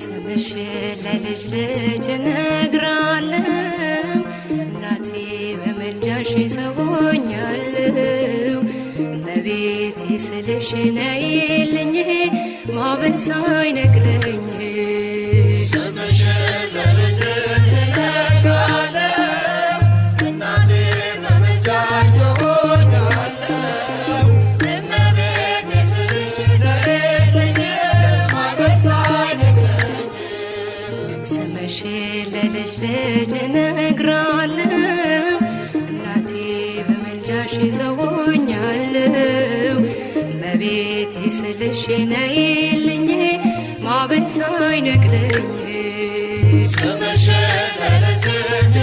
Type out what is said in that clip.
ስምሽን ለልጅ ልጅ እነግራለሁ እናቴ በምልጃሽ ሰውኛለሁ እመቤቴ ስልሽ ነይልኝ ማዕበል ሳይነቅለኝ ስምሽን ለልጅ ልጅ እነግራለሁ እናቴ በምልጃሽ ሰውኛለሁ እመቤቴ ስልሽ ነይልኝ ማዕበል ሳይነቅለኝ ስምሽን ለልጅ ልጅ እነግራለሁ እናቴ በምልጃሽ ሰውኛለሁ እመቤቴ ስልሽ ነይልኝ ማዕበል ሳይነቅለኝ ስምሽን ለልጅ ልጅ